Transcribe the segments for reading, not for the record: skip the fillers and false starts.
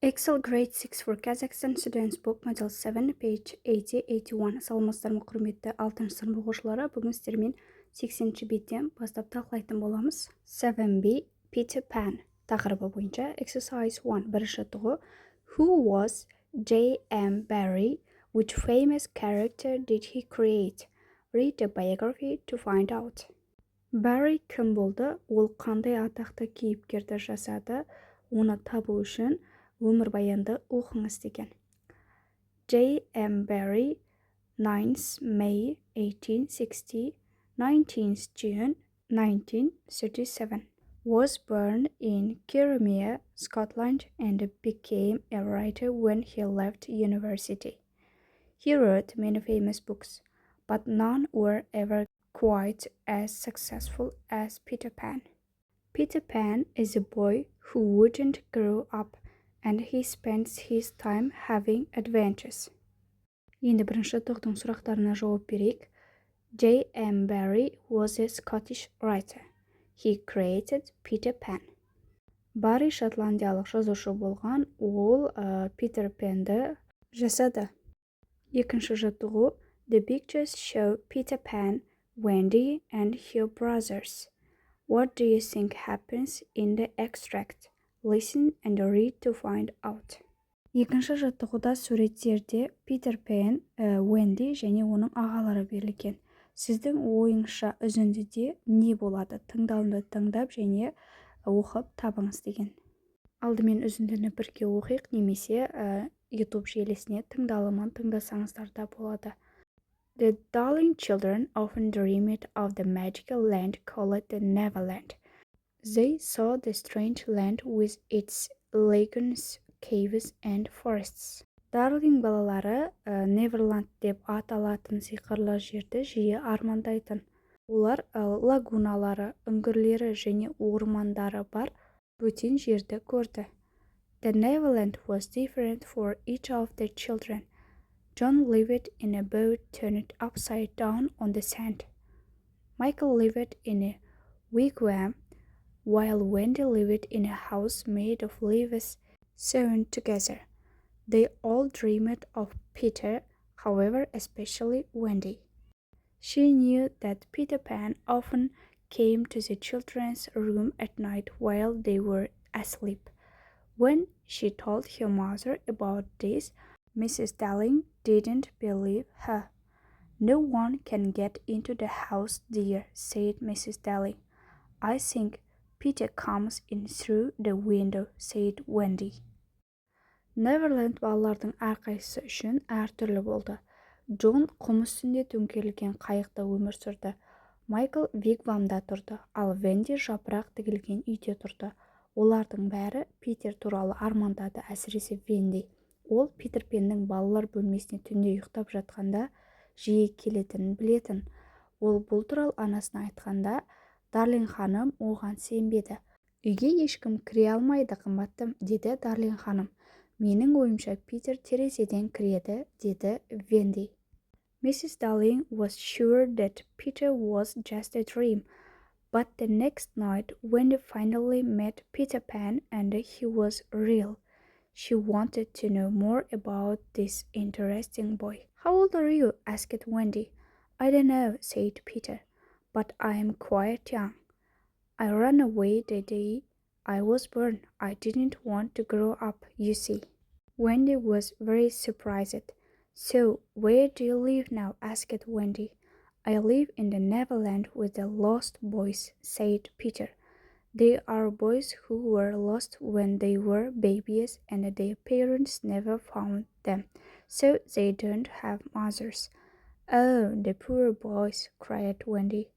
Excel Grade 6 for Kazakhstan Students Book Model 7, page 80-81. Саламатсыздар ма құрметті 6-шы сынып оқушылары. Бүгін сіздермен 80-ші беттен бастап талқылайтын боламыз. 7b Peter Pan тақырыбы бойынша Exercise 1 бірінші жаттығу. Who was J.M. Barrie? Which famous character did he create? Read the biography to find out. Barrie кім болды? Ол қандай атақты кейіпкерді жасады? Оны табу үшін өмірбаянды оқыңыз деген. J.M. Barrie, 9th May 1860, 19th June 1937, was born in Kirriemuir, Scotland, and became a writer when he left university. He wrote many famous books, but none were ever quite as successful as Peter Pan. Peter Pan is a boy who wouldn't grow up, and he spends his time having adventures. Енді бірінші тоқтың сұрақтарына жауап берейік. J.M. Barrie was a Scottish writer. He created Peter Pan. Барри шотландиялық жазушы болған, ол Питер Пенді жасады. Екінші жаттығу. The pictures show Peter Pan, Wendy, and her brothers. What do you think happens in the extract? Listen and read to find out. Екінші жаттығуда суреттерде Питер Пен, Уэнди және оның ағалары берілген. Сіздің ойыңызша үзіндіде не болады? Тыңдалымды тыңдап және оқып табыңыз деген. Алдымен үзіндіні бірге оқиық, немесе YouTube желісіне тыңдалымын тыңдасаңыздар да болады. The darling children often dreamed of the magical land called the Neverland. They saw the strange land with its lagoons, caves, and forests. Darling балалары Neverland деп аталатын сиқырлы жерді жиі армандайтын. Олар лагуналары, үңгірлері және ормандары бар бөтен жерді көрді. The Neverland was different for each of the children. John lived in a boat turned upside down on the sand. Michael lived in a wigwam, while Wendy lived in a house made of leaves sewn together. They all dreamed of Peter, however, especially Wendy. She knew that Peter Pan often came to the children's room at night while they were asleep. When she told her mother about this, Mrs. Darling didn't believe her. No one can get into the house, dear, said Mrs. Darling. I think Peter comes in through the window, said Wendy. Neverland балалардың әрқайсысы үшін әртүрлі болды. Джон құм үстінде төңкерілген қайықта өмір сүрді. Майкл вигвамда тұрды, ал Венди жапырақ тігілген үйде тұрды. Олардың бәрі Питер туралы армандады, әсіресе Венди. Ол Питер Пеннің балалар бөлмесіне түнде ұйықтап жатқанда жиі келетінін білетін. Ол бұл туралы анасына айтқанда, Дарлин ханым оған сенбеді. Үйге ешкім кіре алмайды, қымбаттым, деді Дарлин ханым. Менің ойымша Питер терезеден кіреді, деді Венди. Mrs. Darling was sure that Peter was just a dream, but the next night Wendy finally met Peter Pan and he was real. She wanted to know more about this interesting boy. How old are you? Asked Wendy. I don't know, said Peter, but I am quite young. I ran away the day I was born. I didn't want to grow up, you see. Wendy was very surprised. So, where do you live now? Asked Wendy. I live in the Neverland with the lost boys, said Peter. They are boys who were lost when they were babies and their parents never found them, so they don't have mothers. Oh, the poor boys, cried Wendy.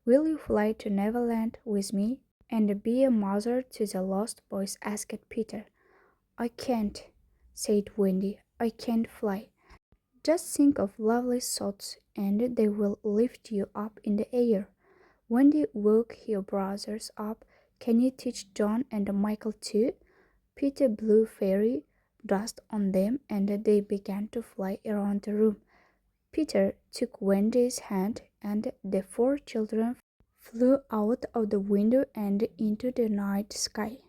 Will you fly to Neverland with me and be a mother to the lost boys? Asked Peter. I can't, said Wendy. I can't fly. Just think of lovely thoughts and they will lift you up in the air. Wendy woke her brothers up. Can you teach John and Michael too? Peter blew fairy dust on them and they began to fly around the room. Peter took Wendy's hand and the four children flew out of the window and into the night sky.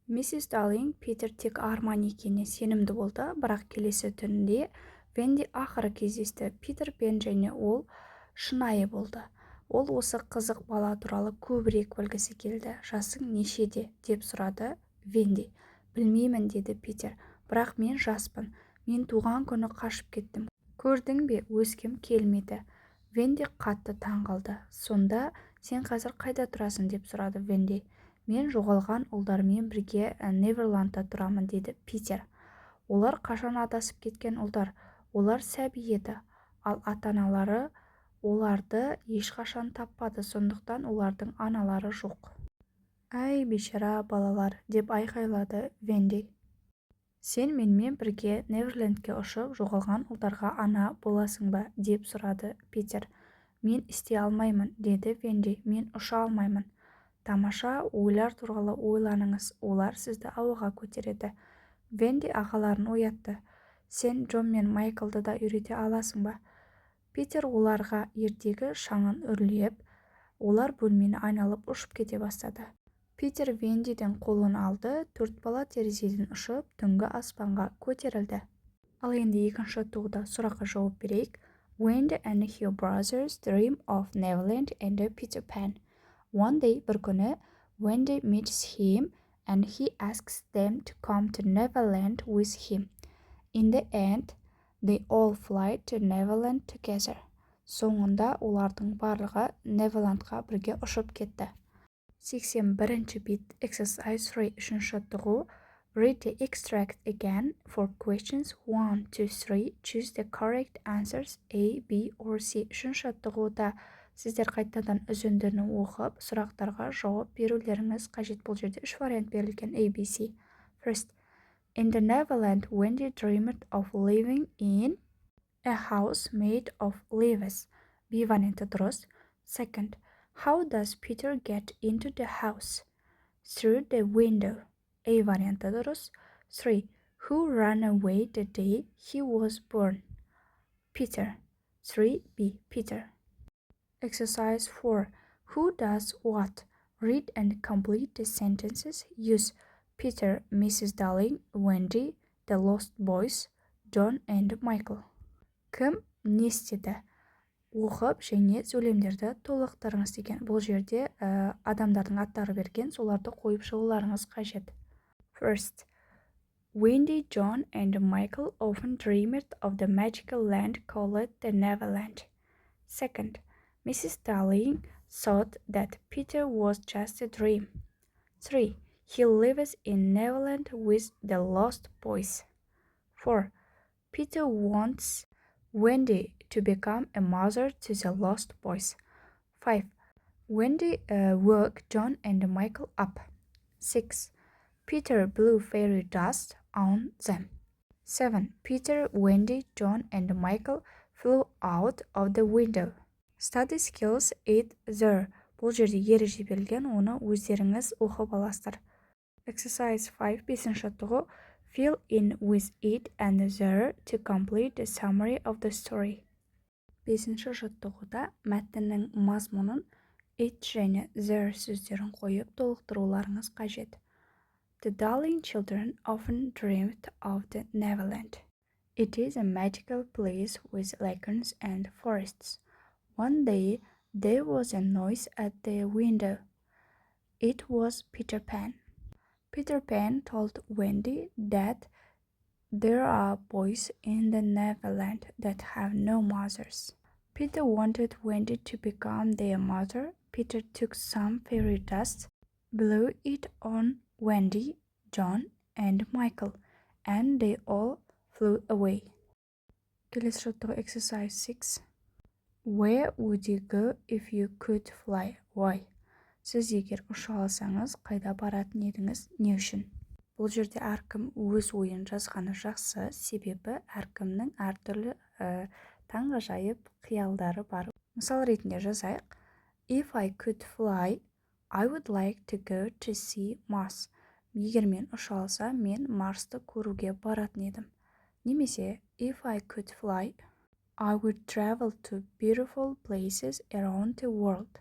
Миссис Даллинг Питер тек арман екеніне сенімді болды, бірақ келесі түнде Венди ақыры кездесті. Питер пен және ол шынайы болды. Ол осы қызық бала туралы көбірек білгісі келді. Жасың нешеде деп сұрады Венди. Білмеймін деді Питер, бірақ мен жаспын. Мен туған күні қашып кеттім. Көрдің бе, өзгем келмеді. Венди қатты таңғалды. Сонда сен қазір қайда тұрасың деп сұрады Венди. Мен жоғалған ұлдармен бірге Неверландта тұрамын деді Питер. Олар қашан адасып кеткен ұлдар? Олар сәби еді, ал ата-аналары оларды ешқашан таппады, сондықтан олардың аналары жоқ. Әй, бейшара балалар, деп айқайлады Венди. Сен менімен бірге Неверлендке ұшып, жоғалған ұлдарға ана боласың ба, деп сұрады Питер. Мен істей алмаймын, деді Венди. Мен ұша алмаймын. Тамаша ойлар туралы ойланыңыз, олар сізді ауаға көтереді. Венди ағаларын оятты. Сен Джон мен Майклды да үйрете аласың ба? Питер оларға ертегі шаңын үрлеп, олар бөлмені айналып ұшып кете бастады. Питер Вендиден қолын алды, төрт бала терезеден ұшып, түнгі аспанға көтерілді. Ал енді екінші тоғда сұраққа жауап берейік. Wendy and her brothers dream of Neverland and Peter Pan. One day, бір күні, Wendy meets him and he asks them to come to Neverland with him. In the end, they all fly to Neverland together. Соңында олардың барлығы Неверландқа бірге ұшып кетті. 81-ші бит exercise 3 үшінші жаттығу. Read the extract again for questions 1, 2, 3. Choose the correct answers A, B or C. Үшінші жаттығуда сіздер қайтадан үзіндіні оқып, сұрақтарға жауап берулеріңіз қажет. Бұл жерде үш вариант берілген A, B, C. First, in the Neverland, Wendy dreamed of living in a house made of leaves. B варианты дұрыс. Second, how does Peter get into the house? Through the window. A варианты дұрыс. 3. Who ran away the day he was born? Peter. 3B. Peter. Exercise 4. Who does what? Read and complete the sentences. Use Peter, Mrs. Darling, Wendy, the Lost Boys, John and Michael. Кім не істеді? Оқып және сөйлемдерді толықтырыңыз деген. Бұл жерде адамдардың аттары берген, соларды қойып шығуларыңыз қажет. First, Wendy, John and Michael often dreamed of the magical land called the Neverland. Second, Mrs. Darling thought that Peter was just a dream. 3. He lives in Neverland with the Lost Boys. 4. Peter wants Wendy to become a mother to the Lost Boys. 5. Wendy woke John and Michael up. 6. Peter blew fairy dust on them. 7. Peter, Wendy, John and Michael flew out of the window. Study skills 8 there. Бұл жерде ереже берілген, оны өздеріңіз оқып аласыздар. Exercise 5, 5-ші жаттығу. Fill in with it and there to complete the summary of the story. 5-ші жаттығуда мәтіннің мазмұнын it және there сөздерін қойып толықтыруларыңыз қажет. The Darling children often dreamed of the Neverland. It is a magical place with lagoons and forests. One day, there was a noise at the window. It was Peter Pan. Peter Pan told Wendy that there are boys in the Neverland that have no mothers. Peter wanted Wendy to become their mother. Peter took some fairy dust, blew it on Wendy, John, and Michael, and they all flew away. Келесі жаттығу exercise 6. Where would you go if you could fly? Why? Сіз егер ұша алсаңыз, қайда баратын едіңіз? Не үшін? Бұл жерде әркім өз ойын жазғаны жақсы, себебі әркімнің әртүрлі таңғажайып қиялдары бар. Мысал ретінде жазайық. If I could fly, I would like to go to see Mars. Егер мен ұша алсам, мен Марсты көруге баратын едім. Немесе, if I could fly, I would travel to beautiful places around the world.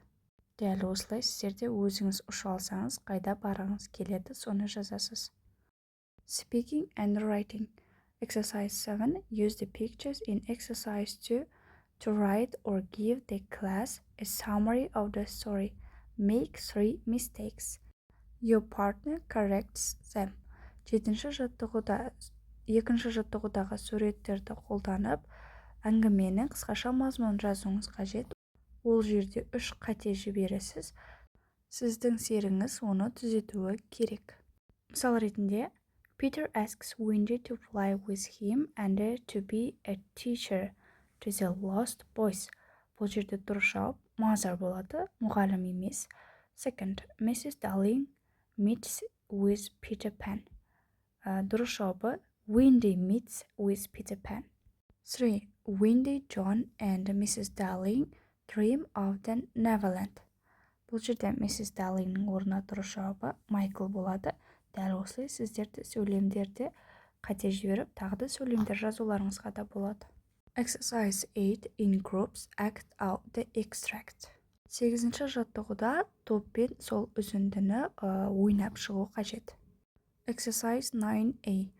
Дәл осылай сіздер де өзіңіз ұша алсаңыз, қайда барғыңыз келеді, соны жазасыз. Speaking and writing. Exercise 7. Use the pictures in exercise 2 to write or give the class a summary of the story. Make 3 mistakes. Your partner corrects them. Екінші жаттығудағы суреттерді қолданып, әңгіменің қысқаша мазмұнын жазуыңыз қажет. Ол жерде 3 қате жібересіз. Сіздің серіңіз оны түзетуі керек. Мысал ретінде, Peter asks Wendy to fly with him and to be a teacher to the lost boys. Бұл жерде дұрыс жауап mother болады, мұғалім емес. Second, Mrs. Darling meets with Peter Pan. Дұрыс жауабы Wendy meets with Peter Pan. 3. Wendy, John and Mrs. Darling dream of the Neverland. Бұл жерде Mrs. Darlingның орнына дұрыс жауабы Michael болады. Дәл осылай сіздерді сөйлемдерді қате жіберіп, тағы да сөйлемдер жазуларыңызға да болады. Exercise 8. In groups, act out the extract. 8-ші жаттығуда топпен сол үзіндіні ойнап шығу қажет. Exercise 9A.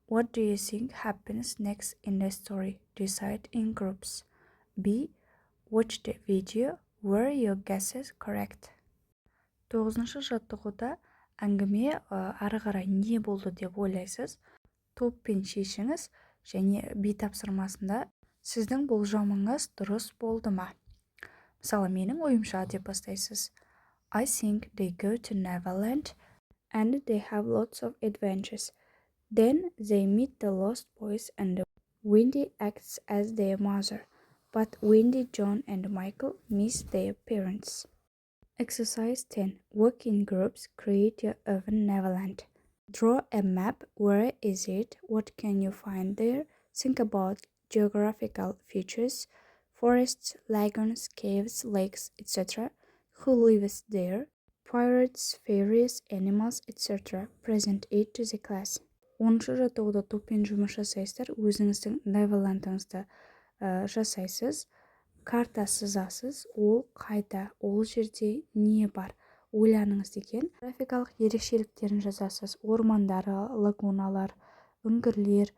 What do you think happens next in the story? Decide in groups. B. Watch the video. Were your guesses correct? 9-ші жаттығуда әңгіме ары қарай не болды деп ойлайсыз? Топпен шешіңіз және B тапсырмасында сіздің болжамыңыз дұрыс болды ма? Мысалы, менің ойымша деп бастайсыз. I think they go to Neverland and they have lots of adventures. Then they meet the lost boys and Wendy acts as their mother. But Wendy, John and Michael miss their parents. Exercise 10. Work in groups. Create your own Neverland. Draw a map. Where is it? What can you find there? Think about geographical features, forests, lagoons, caves, lakes, etc. Who lives there? Pirates, fairies, animals, etc. Present it to the class. 10-шы жаттығуда топпен жұмыс жасайсыздар, өзіңіздің Neverland'ыңызды жасайсыз, карта сызасыз, ол қайда, ол жерде не бар, ойланыңыз деген. Графикалық ерекшеліктерін жазасыз, ормандары, лагуналар, үңгірлер,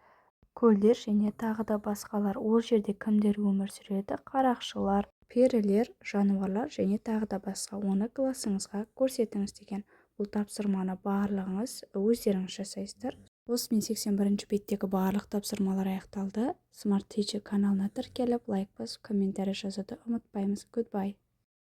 көлдер және тағы да басқалар. Ол жерде кімдер өмір сүреді? Қарақшылар, перілер, жануарлар және тағы да басқа. Оны классыңызға көрсетіңіз деген. Бұл тапсырманы барлығыңыз өздеріңіз жасайсыздар. Осымен 81-ші беттегі барлық тапсырмалар аяқталды. Smart Teacher каналына тіркеліп, лайк басып, комментарий жазуды ұмытпаймыз. Goodbye.